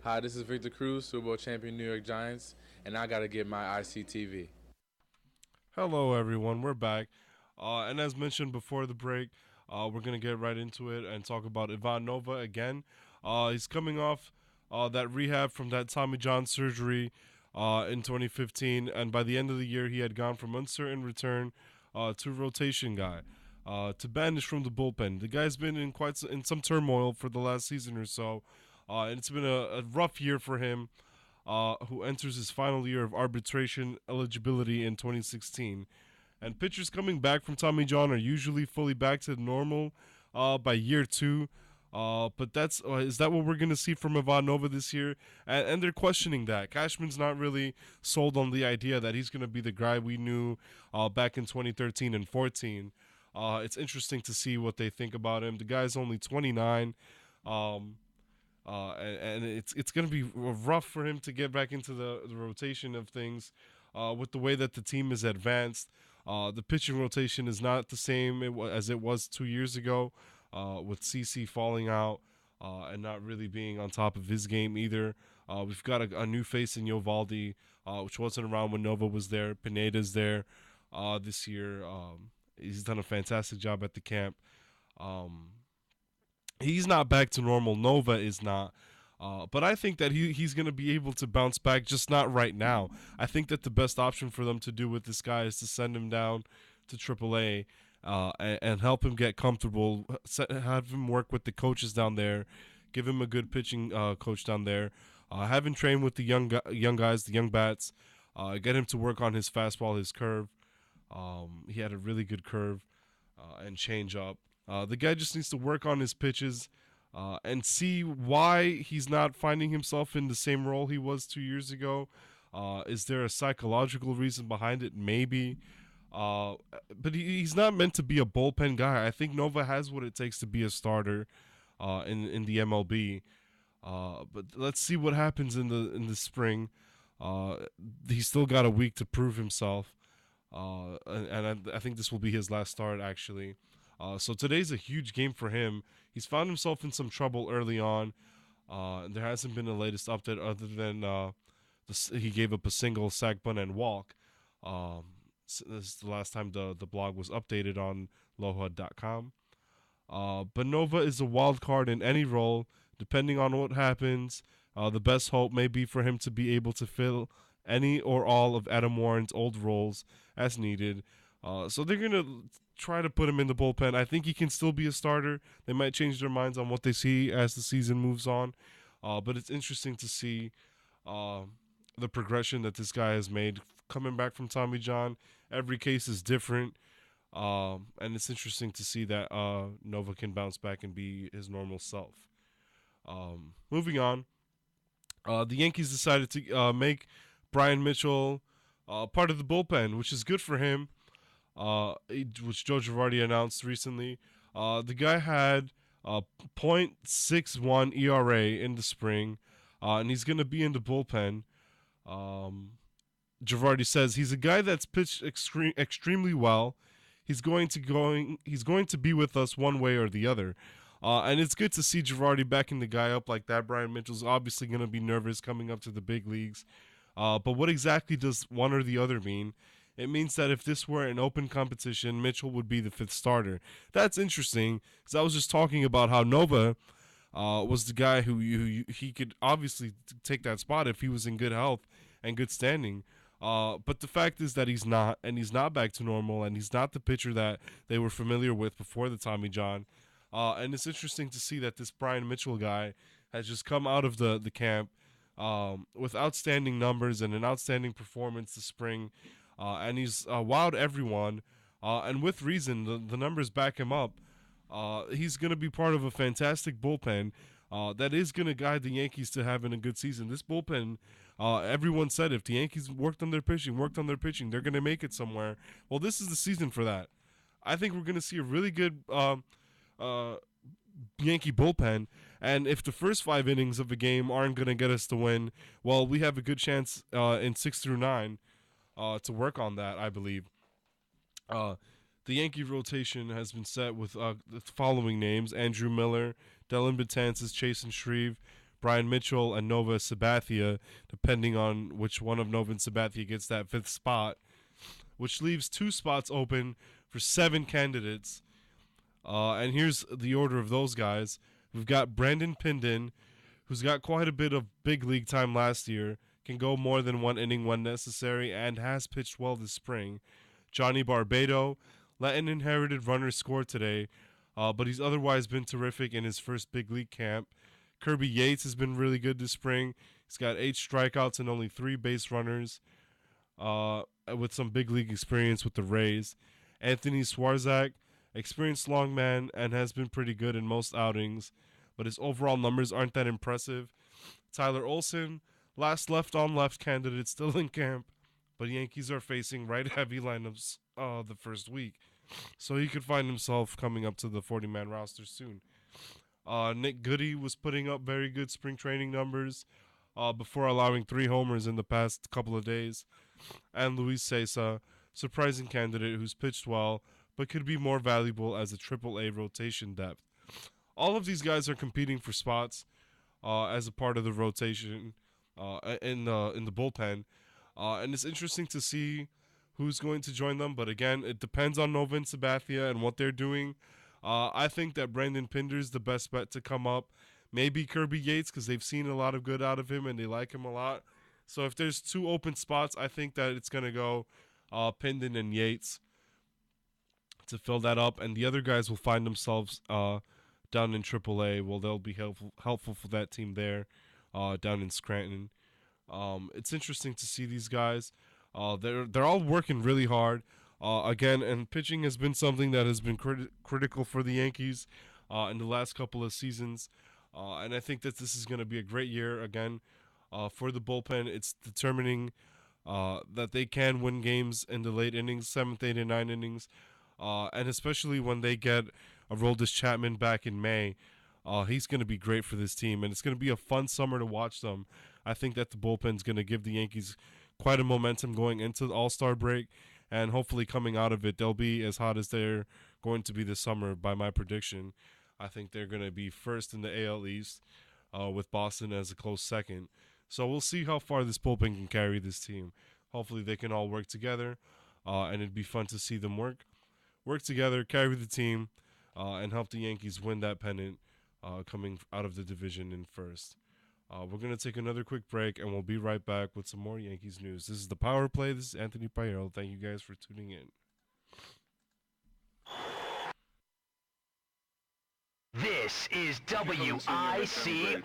Hi, this is Victor Cruz, Super Bowl champion New York Giants, and I got to get my ICTV. Hello, everyone. We're back. And as mentioned before the break, we're going to get right into it and talk about Ivan Nova again. He's coming off that rehab from that Tommy John surgery in 2015. And by the end of the year, he had gone from uncertain return to rotation guy. To banish from the bullpen. The guy's been in some turmoil for the last season or so, and it's been a rough year for him who enters his final year of arbitration eligibility in 2016. And pitchers coming back from Tommy John are usually fully back to normal by year two. But that's is that what we're gonna see from Ivan Nova this year? And they're questioning that. Cashman's not really sold on the idea that he's gonna be the guy we knew back in 2013 and 14. It's interesting to see what they think about him. The guy's only 29. Um, and it's going to be rough for him to get back into the rotation of things with the way that the team is advanced. The pitching rotation is not the same as it was 2 years ago with CC falling out and not really being on top of his game either. We've got a new face in Yovaldi, which wasn't around when Nova was there. Pineda's there this year. He's done a fantastic job at the camp. Um, he's not back to normal. Nova is not. But I think that he's going to be able to bounce back, just not right now. I think that the best option for them to do with this guy is to send him down to AAA and help him get comfortable, have him work with the coaches down there, give him a good pitching coach down there, have him train with the young guys, the young bats, get him to work on his fastball, his curve. He had a really good curve and change up. The guy just needs to work on his pitches and see why he's not finding himself in the same role he was 2 years ago. Is there a psychological reason behind it? Maybe. Uh, but he's not meant to be a bullpen guy. I think Nova has what it takes to be a starter in the MLB. But let's see what happens in the spring. Uh, he's still got a week to prove himself. And I think this will be his last start, actually. So today's a huge game for him. He's found himself in some trouble early on. There hasn't been the latest update other than he gave up a single, sack bunt, and walk. This is the last time the blog was updated on lohud.com. But Nova is a wild card in any role, depending on what happens. The best hope may be for him to be able to fill any or all of Adam Warren's old roles as needed. So they're going to try to put him in the bullpen. I think he can still be a starter. They might change their minds on what they see as the season moves on. But it's interesting to see uh, the progression that this guy has made coming back from Tommy John. Every case is different. And it's interesting to see that Nova can bounce back and be his normal self. Moving on, the Yankees decided to make Brian Mitchell part of the bullpen, which is good for him, which Joe Girardi announced recently. The guy had a .61 ERA in the spring, and he's going to be in the bullpen. Um, Girardi says he's a guy that's pitched extremely well. He's going to be with us one way or the other. And it's good to see Girardi backing the guy up like that. Brian Mitchell's obviously going to be nervous coming up to the big leagues. But what exactly does one or the other mean? It means that if this were an open competition, Mitchell would be the fifth starter. That's interesting because I was just talking about how Nova was the guy who he could obviously take that spot if he was in good health and good standing. But the fact is that he's not, and he's not back to normal, and he's not the pitcher that they were familiar with before the Tommy John. And it's interesting to see that this Brian Mitchell guy has just come out of the camp with outstanding numbers and an outstanding performance this spring. And he's wowed everyone, and with reason. The numbers back him up. He's going to be part of a fantastic bullpen that is going to guide the Yankees to having a good season. This bullpen, everyone said if the Yankees worked on their pitching, they're going to make it somewhere. Well, this is the season for that. I think we're going to see a really good uh, Yankee bullpen. And if the first 5 innings of a game aren't going to get us to win, well, we have a good chance in 6 through 9 to work on that, I believe. Uh, the Yankee rotation has been set with the following names: Andrew Miller, Dylan Betances, Chase and Shreve, Brian Mitchell and Nova Sabathia, depending on which one of Nova and Sabathia gets that fifth spot, which leaves 2 spots open for 7 candidates. And here's the order of those guys. We've got Brandon Pindon, who's got quite a bit of big league time last year, can go more than 1 inning when necessary, and has pitched well this spring. Johnny Barbado let an inherited runner score today, but he's otherwise been terrific in his first big league camp. Kirby Yates has been really good this spring. He's got 8 strikeouts and only 3 base runners, with some big league experience with the Rays. Anthony Swarzak, experienced longman, and has been pretty good in most outings, but his overall numbers aren't that impressive. Tyler Olson, last left on left candidate, still in camp, but Yankees are facing right heavy lineups the first week, so he could find himself coming up to the 40-man roster soon. Nick Goody was putting up very good spring training numbers before allowing 3 homers in the past couple of days. And Luis Cesa, surprising candidate who's pitched well, but could be more valuable as a AAA rotation depth. All of these guys are competing for spots as a part of the rotation in the bullpen, and it's interesting to see who's going to join them. But again, it depends on Nova and Sabathia and what they're doing. I think that Brandon Pinder's the best bet to come up. Maybe Kirby Yates, because they've seen a lot of good out of him and they like him a lot. So if there's 2 open spots, I think that it's going to go Pindon and Yates to fill that up. And the other guys will find themselves down in AAA. Well, they'll be helpful for that team there down in Scranton. It's interesting to see these guys. They're all working really hard. Again, and pitching has been something that has been critical for the Yankees in the last couple of seasons. And I think that this is going to be a great year again for the bullpen. It's determining that they can win games in the late innings, 7th, 8th, and 9th innings. And especially when they get Aroldis Chapman back in May. He's going to be great for this team, and it's going to be a fun summer to watch them. I think that the bullpen's going to give the Yankees quite a momentum going into the All-Star break, and hopefully coming out of it, they'll be as hot as they're going to be this summer by my prediction. I think they're going to be first in the AL East with Boston as a close second. So we'll see how far this bullpen can carry this team. Hopefully they can all work together, and it'd be fun to see them work together, carry the team, and help the Yankees win that pennant coming out of the division in first. We're going to take another quick break, and we'll be right back with some more Yankees news. This is the Power Play. This is Anthony Paero. Thank you guys for tuning in. This is WICR,